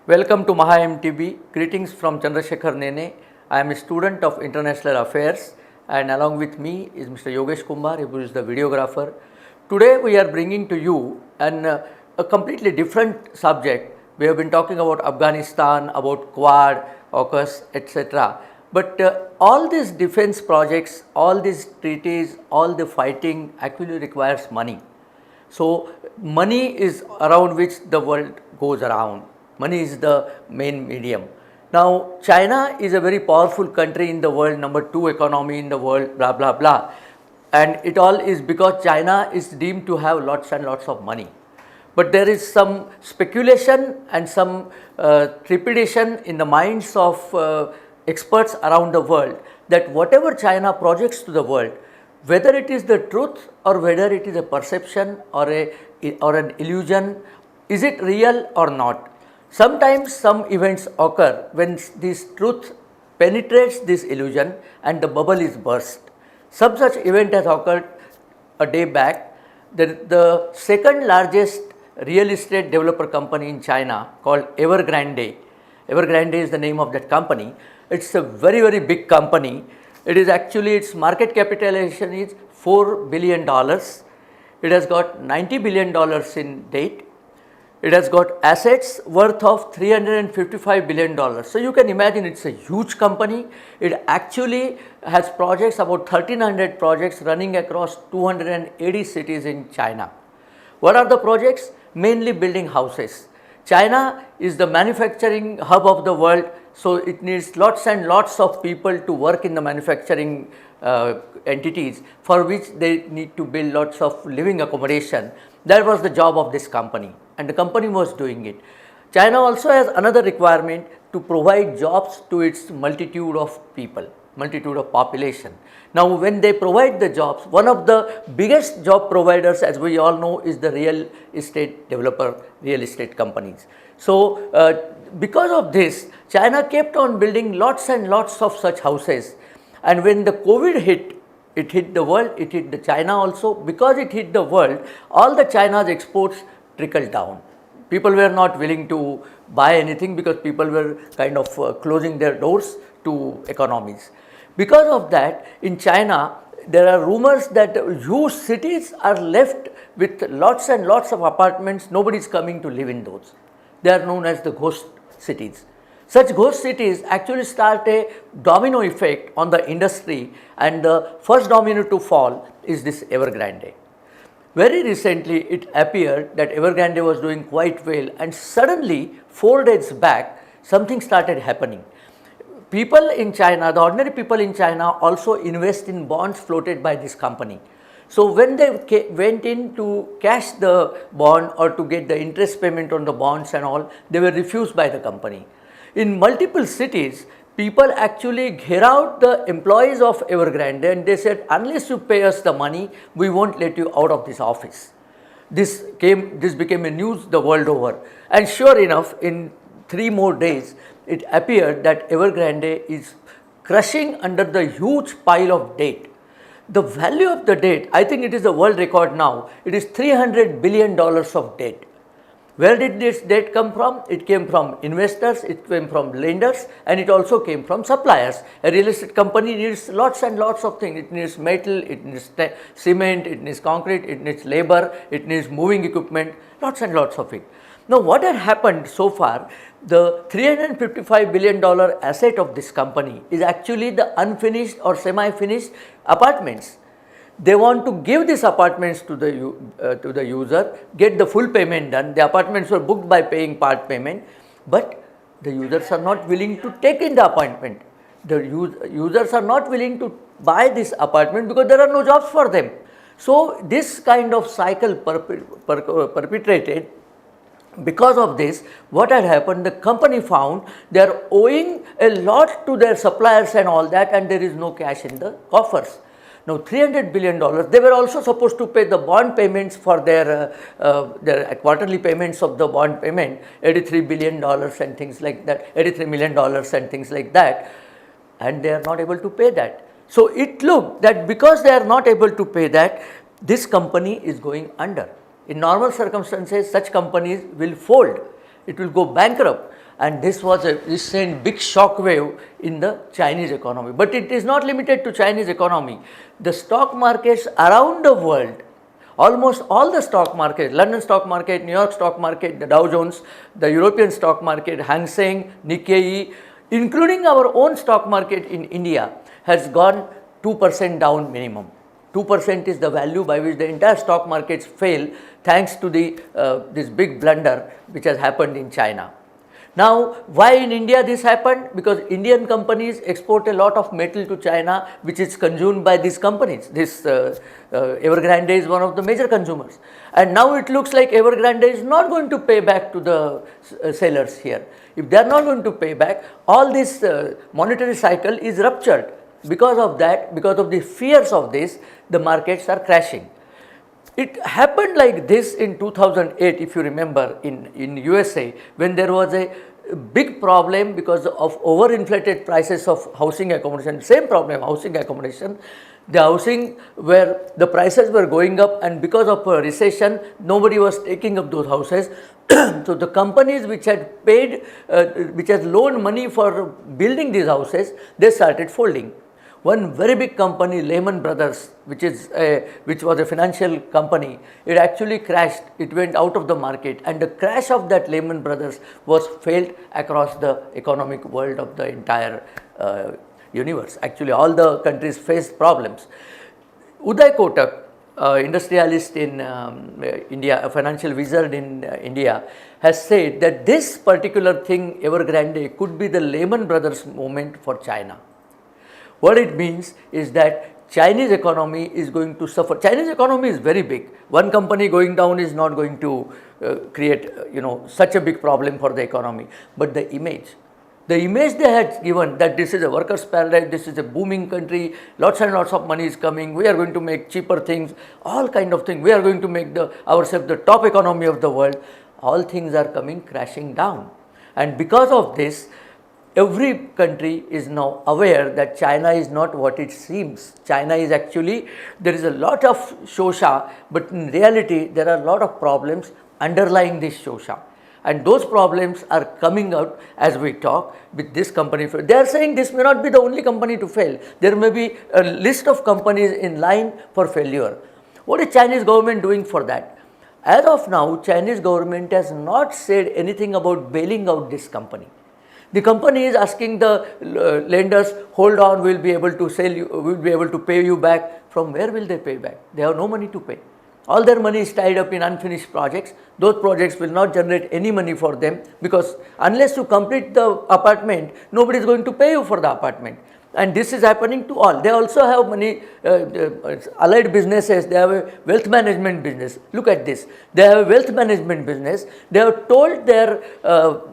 Welcome to Maha MTB. Greetings from Chandrasekhar Nene. I am a student of International Affairs, and along with me is Mr. Yogesh Kumar, who is the videographer. Today we are bringing to you a completely different subject. We have been talking about Afghanistan, about Quad, AUKUS, etc. But all these defense projects, all these treaties, all the fighting actually requires money. So, money is around which the world goes around. Money is the main medium. Now, China is a very powerful country in the world, number 2 economy in the world, blah blah blah. And it all is because China is deemed to have lots and lots of money. But there is some speculation and some trepidation in the minds of experts around the world that whatever China projects to the world, whether it is the truth or whether it is a perception or an illusion, is it real or not? Sometimes some events occur when this truth penetrates this illusion and the bubble is burst. Some such event has occurred a day back. The second largest real estate developer company in China called Evergrande. Evergrande is the name of that company. It's a very big company. It is actually, its market capitalization is $4 billion. It has got $90 billion in debt. It has got assets worth of $355 billion. So you can imagine it's a huge company. It actually has projects, about 1300 projects running across 280 cities in China. What are the projects? Mainly building houses. China is the manufacturing hub of the world, so it needs lots and lots of people to work in the manufacturing entities, for which they need to build lots of living accommodation. That was the job of this company, and the company was doing it. China also has another requirement to provide jobs to its multitude of people, multitude of population. Now, when they provide the jobs, one of the biggest job providers, as we all know, is the real estate developer, real estate companies. So, because of this, China kept on building lots and lots of such houses, and when the COVID hit, it hit the world, it hit the China also. Because it hit the world, all the China's exports trickled down. People were not willing to buy anything because people were kind of closing their doors to economies. Because of that, in China, there are rumors that huge cities are left with lots and lots of apartments. Nobody is coming to live in those. They are known as the ghost cities. Such ghost cities actually start a domino effect on the industry, and the first domino to fall is this Evergrande. Very recently, it appeared that Evergrande was doing quite well, and suddenly 4 days back, something started happening. People in China, the ordinary people in China, also invest in bonds floated by this company. So, when they went in to cash the bond or to get the interest payment on the bonds and all, they were refused by the company. In multiple cities, people actually ghear out the employees of Evergrande, and they said, unless you pay us the money, we won't let you out of this office. This became a news the world over, and sure enough, in 3 more days, it appeared that Evergrande is crushing under the huge pile of debt. The value of the debt, I think it is the world record now, it is $300 billion of debt. Where did this debt come from? It came from investors, it came from lenders, and it also came from suppliers. A real estate company needs lots and lots of things. It needs metal, it needs cement, it needs concrete, it needs labor, it needs moving equipment, lots and lots of it. Now, what had happened so far, the $355 billion asset of this company is actually the unfinished or semi-finished apartments. They want to give these apartments to the user, get the full payment done. The apartments were booked by paying part payment, but the users are not willing to take in the apartment. The users are not willing to buy this apartment because there are no jobs for them. So, this kind of cycle perpetrated. Because of this, what had happened, the company found they are owing a lot to their suppliers and all that, and there is no cash in the coffers. Now, $300 billion, they were also supposed to pay the bond payments for their quarterly payments of the bond payment, $83 billion and things like that, $83 million and things like that, and they are not able to pay that. So, it looked that because they are not able to pay that, this company is going under. In normal circumstances, such companies will fold. it will go bankrupt. And this sent big shock wave in the Chinese economy. But it is not limited to Chinese economy. The stock markets around the world, almost all the stock markets, London stock market, New York stock market, the Dow Jones, the European stock market, Hang Seng, Nikkei, including our own stock market in India, has gone 2% down minimum. 2% is the value by which the entire stock markets fail, thanks to this big blunder which has happened in China. Now, why in India this happened? Because Indian companies export a lot of metal to China, which is consumed by these companies. Evergrande is one of the major consumers. And now it looks like Evergrande is not going to pay back to the sellers here. If they are not going to pay back, all this monetary cycle is ruptured. Because of that, because of the fears of this, the markets are crashing. It happened like this in 2008, if you remember, in USA, when there was a big problem because of overinflated prices of housing accommodation. Same problem, housing accommodation. The housing where the prices were going up, and because of a recession, nobody was taking up those houses. So the companies which had paid, which had loaned money for building these houses, they started folding. One very big company, Lehman Brothers, which was a financial company, it actually crashed. It went out of the market, and the crash of that Lehman Brothers was felt across the economic world of the entire universe. Actually, all the countries faced problems. Uday Kotak, industrialist in India, a financial wizard in India, has said that this particular thing, Evergrande, could be the Lehman Brothers moment for China. What it means is that Chinese economy is going to suffer. Chinese economy is very big. One company going down is not going to create such a big problem for the economy. But the image they had given, that this is a workers' paradise, this is a booming country, lots and lots of money is coming, we are going to make cheaper things, all kind of things, we are going to make ourselves the top economy of the world, all things are coming crashing down. And because of this, every country is now aware that China is not what it seems. China is actually, there is a lot of shosha, but in reality there are a lot of problems underlying this shosha. And those problems are coming out as we talk with this company. They are saying this may not be the only company to fail. There may be a list of companies in line for failure. What is Chinese government doing for that? As of now, Chinese government has not said anything about bailing out this company. The company is asking the lenders, hold on, we will be able to sell you, we will be able to pay you back. From where will they pay back? They have no money to pay. All their money is tied up in unfinished projects. Those projects will not generate any money for them, because unless you complete the apartment, nobody is going to pay you for the apartment. And this is happening to all. They also have money, allied businesses, they have a wealth management business. Look at this. They have a wealth management business. They have told their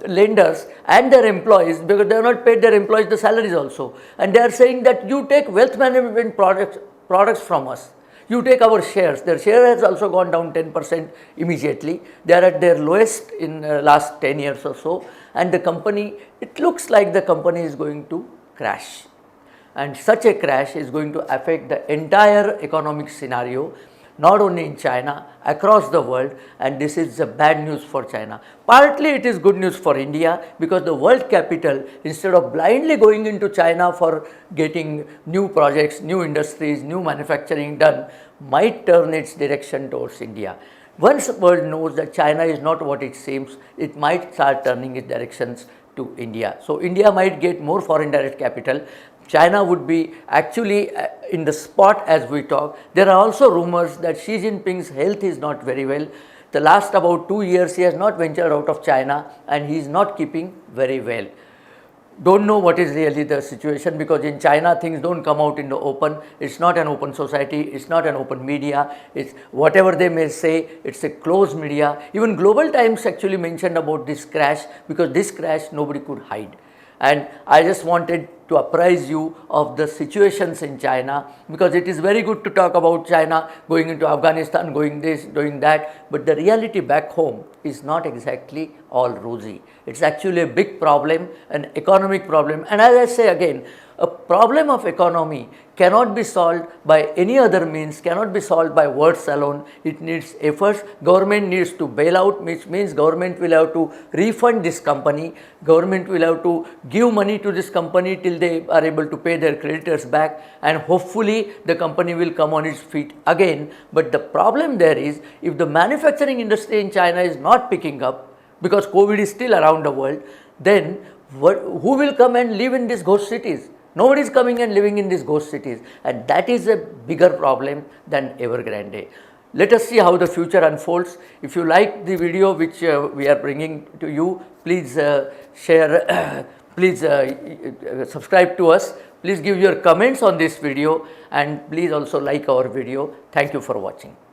lenders and their employees, because they have not paid their employees the salaries also. And they are saying that you take wealth management products from us. You take our shares. Their share has also gone down 10% immediately. They are at their lowest in last 10 years or so. And the company, it looks like the company is going to crash. And such a crash is going to affect the entire economic scenario, not only in China, across the world, and this is the bad news for China. Partly it is good news for India, because the world capital, instead of blindly going into China for getting new projects, new industries, new manufacturing done, might turn its direction towards India. Once the world knows that China is not what it seems, it might start turning its directions to India. So India might get more foreign direct capital. China would be actually in the spot as we talk. There are also rumors that Xi Jinping's health is not very well. The last about 2 years he has not ventured out of China, and he is not keeping very well. Don't know what is really the situation, because in China things don't come out in the open. It's not an open society, it's not an open media, it's whatever they may say, it's a closed media. Even Global Times actually mentioned about this crash, because this crash nobody could hide. And I just wanted to apprise you of the situations in China, because it is very good to talk about China going into Afghanistan, going this, doing that, but the reality back home is not exactly all rosy. It's actually a big problem, an economic problem. And as I say again, A problem of economy cannot be solved by any other means, cannot be solved by words alone. It needs efforts. Government needs to bail out, which means government will have to refund this company. Government will have to give money to this company till they are able to pay their creditors back, and hopefully the company will come on its feet again. But the problem there is, if the manufacturing industry in China is not picking up because COVID is still around the world, then who will come and live in these ghost cities? Nobody is coming and living in these ghost cities, and that is a bigger problem than Evergrande. Let us see how the future unfolds. If you like the video which we are bringing to you, please share, please subscribe to us, please give your comments on this video, and please also like our video. Thank you for watching.